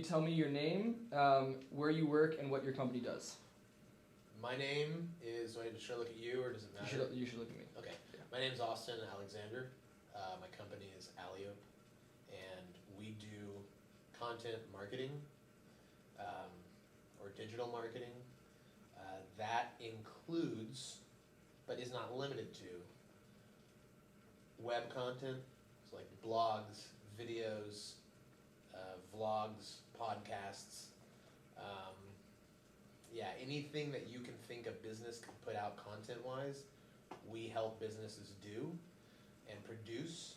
tell me your name, where you work, and what your company does? My name is, should I look at you or does it matter? You should look at me. Okay. Yeah. My name is Austin Alexander. My company is Alliope, and we do content marketing or digital marketing. That includes, but is not limited to, web content, so like blogs, videos, vlogs, podcasts. Anything that you can think a business can put out content-wise, we help businesses do and produce,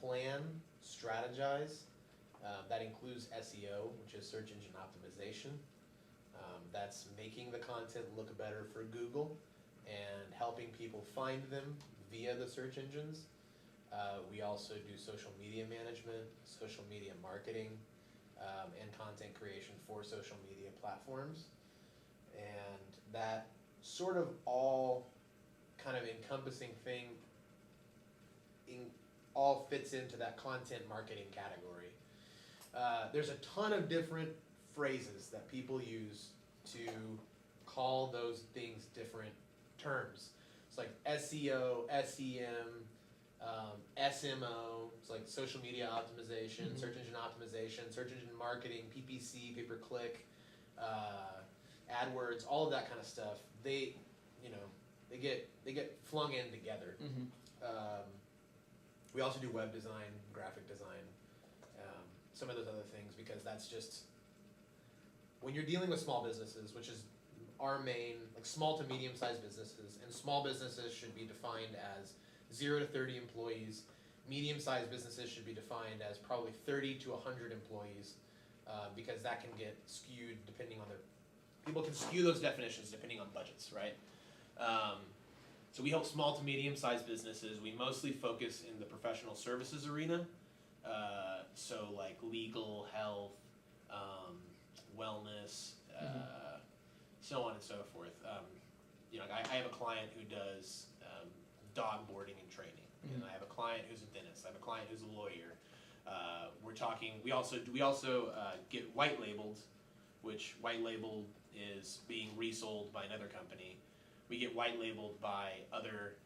plan, strategize. That includes SEO, which is search engine optimization. That's making the content look better for Google and helping people find them via the search engines. We also do social media management, social media marketing, and content creation for social media platforms. And that sort of all kind of encompassing thing all fits into that content marketing category. There's a ton of different phrases that people use to call those things different terms. It's like SEO, SEM, SMO, it's like social media optimization, search engine optimization, search engine marketing, PPC, pay-per-click, AdWords, all of that kind of stuff. They get flung in together. We also do web design, graphic design, some of those other things, because that's just, when you're dealing with small businesses, which is our main, like small to medium-sized businesses, and small businesses should be defined as 0 to 30 employees. Medium-sized businesses should be defined as probably 30 to 100 employees, because that can get skewed depending on people can skew those definitions depending on budgets, right? So we help small to medium-sized businesses. We mostly focus in the professional services arena, so like legal, health, wellness, so on and so forth. I have a client who does dog boarding and training, and I have a client who's a dentist. I have a client who's a lawyer. We also get white labeled, which white labeled is being resold by another company. We get white labeled by other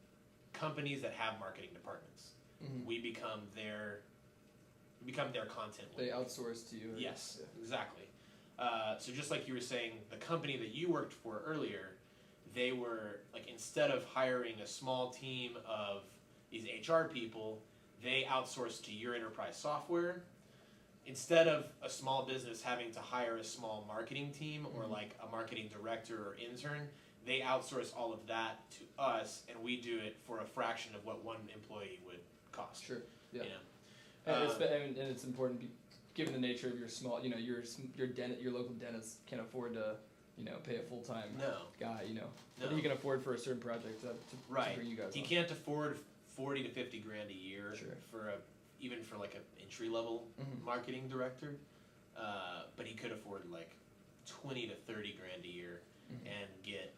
companies that have marketing departments. We become their content label. They outsource to you. Yes, exactly. So just like you were saying, the company that you worked for earlier, they were like, instead of hiring a small team of these HR people, they outsourced to your enterprise software. Instead of a small business having to hire a small marketing team or like a marketing director or intern, they outsource all of that to us, and we do it for a fraction of what one employee would cost. Sure. Yeah. You know? And it's important, given the nature of your small, your local dentist can't afford to, pay a full-time guy, No. What he can afford for a certain project to bring you guys He on. can't afford 40 to 50 grand a year Sure. even for like an entry-level marketing director, but he could afford like 20 to 30 grand a year and get,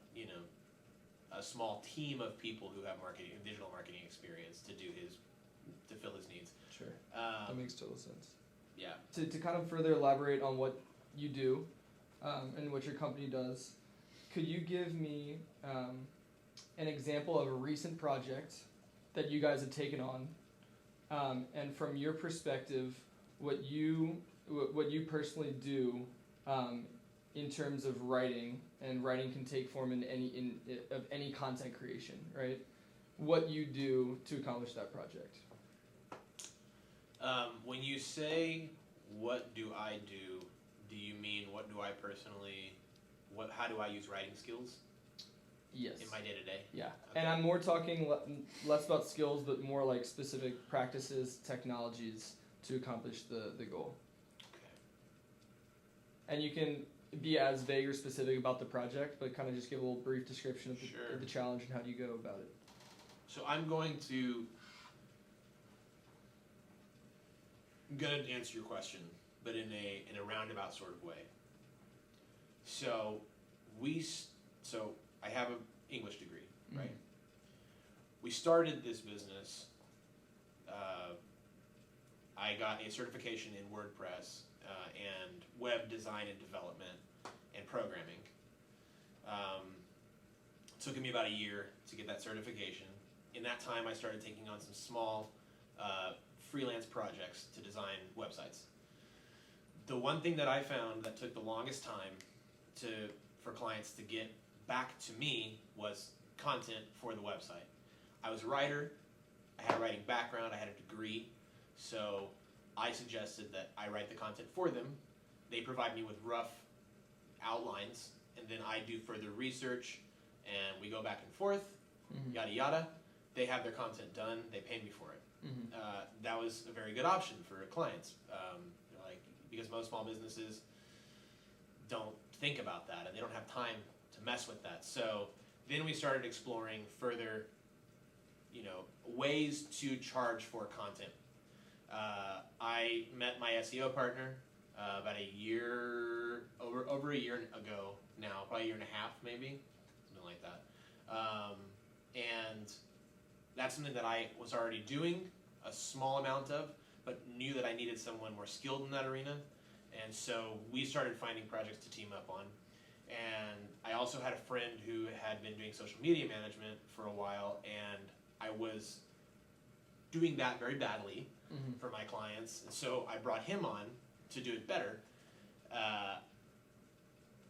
a small team of people who have digital marketing experience to fill his needs. Sure. That makes total sense. Yeah. To kind of further elaborate on what you do and what your company does, could you give me an example of a recent project that you guys have taken on, and from your perspective, what you personally do in terms of writing, and writing can take form in any content creation, right? What you do to accomplish that project. When you say what do I do you mean what do I personally? How do I use writing skills? Yes. In my day-to-day? Yeah. Okay. And I'm more talking less about skills, but more like specific practices, technologies to accomplish the goal. Okay. And you can be as vague or specific about the project, but kind of just give a little brief description of the challenge and how do you go about it. So I'm going to answer your question, but in a roundabout sort of way. So I have an English degree, right? We started this business. I got a certification in WordPress, design and development and programming. Took me about a year to get that certification. In that time, I started taking on some small freelance projects to design websites. The one thing that I found that took the longest time for clients to get back to me was content for the website. I was a writer, I had a writing background, I had a degree, so I suggested that I write the content for them. They provide me with rough outlines, and then I do further research, and we go back and forth, yada yada. They have their content done, they pay me for it. That was a very good option for clients, because most small businesses don't think about that, and they don't have time to mess with that. So then we started exploring further, ways to charge for content. I met my SEO partner about over a year ago now, probably a year and a half maybe, something like that. And that's something that I was already doing a small amount of, but knew that I needed someone more skilled in that arena. And so we started finding projects to team up on. And I also had a friend who had been doing social media management for a while, and I was doing that very badly for my clients. And so I brought him on to do it better.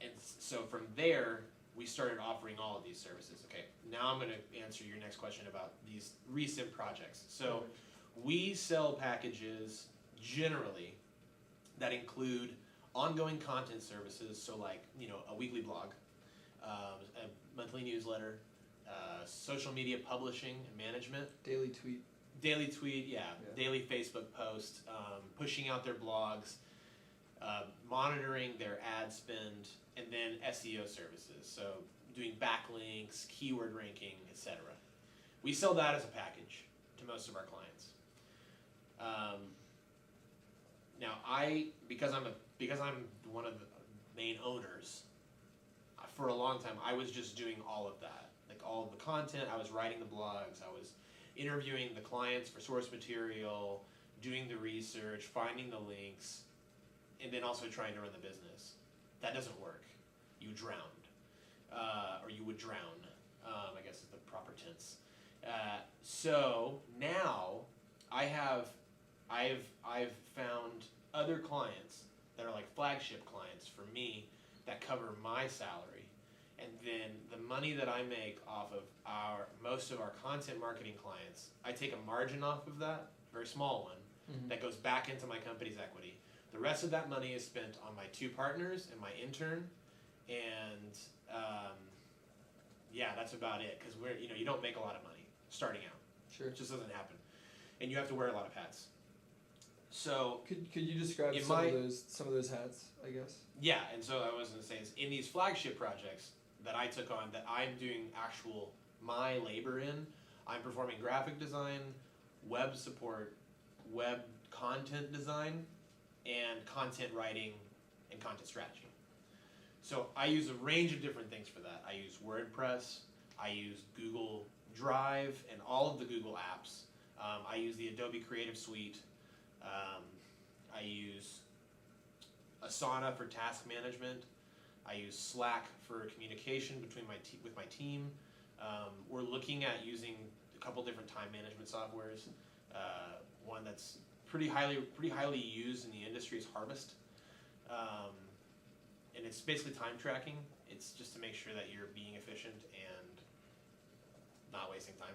And so from there, we started offering all of these services. Okay, now I'm going to answer your next question about these recent projects. So we sell packages generally that include ongoing content services, so like a weekly blog, a monthly newsletter, social media publishing and management, Daily tweet, yeah. Daily Facebook post, pushing out their blogs, monitoring their ad spend, and then SEO services, so doing backlinks, keyword ranking, etc. We sell that as a package to most of our clients. Now, because I'm one of the main owners, for a long time I was just doing all of that, like all of the content. I was writing the blogs, I was interviewing the clients for source material, doing the research, finding the links, and then also trying to run the business. That doesn't work. You drowned, or you would drown. I guess is the proper tense. So now I've found other clients that are like flagship clients for me that cover my salary, and then the money that I make off of most of our content marketing clients, I take a margin off of that, very small one, that goes back into my company's equity. The rest of that money is spent on my 2 partners and my intern, and that's about it. Because you don't make a lot of money starting out. Sure. It just doesn't happen, and you have to wear a lot of hats. So could you describe some of those hats, I guess? Yeah, and so I was going to say is in these flagship projects that I took on, that I'm doing my labor in, I'm performing graphic design, web support, web content design, and content writing and content strategy. So I use a range of different things for that. I use WordPress, I use Google Drive and all of the Google apps. I use the Adobe Creative Suite. I use Asana for task management. I use Slack for communication with my team. We're looking at using a couple different time management softwares. One that's pretty highly used in the industry is Harvest, and it's basically time tracking. It's just to make sure that you're being efficient and not wasting time.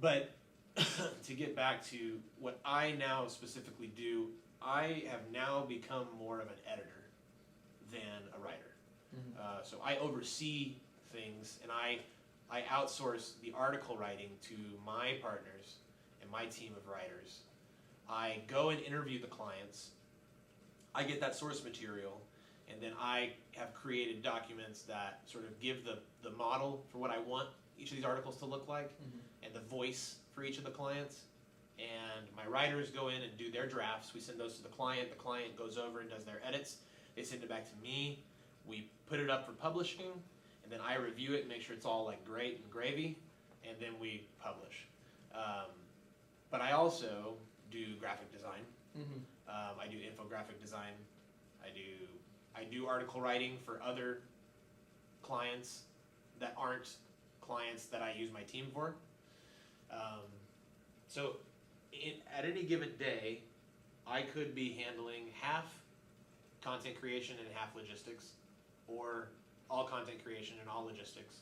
But to get back to what I now specifically do, I have now become more of an editor than a writer. So I oversee things, and I outsource the article writing to my partners and my team of writers. I go and interview the clients. I get that source material, and then I have created documents that sort of give the model for what I want each of these articles to look like, and the voice for each of the clients. And my writers go in and do their drafts. We send those to the client. The client goes over and does their edits. They send it back to me. We put it up for publishing, and then I review it and make sure it's all like great and gravy, and then we publish. But I also do graphic design. I do infographic design. I do article writing for other clients that aren't clients that I use my team for. So at any given day, I could be handling half content creation and half logistics, or all content creation and all logistics.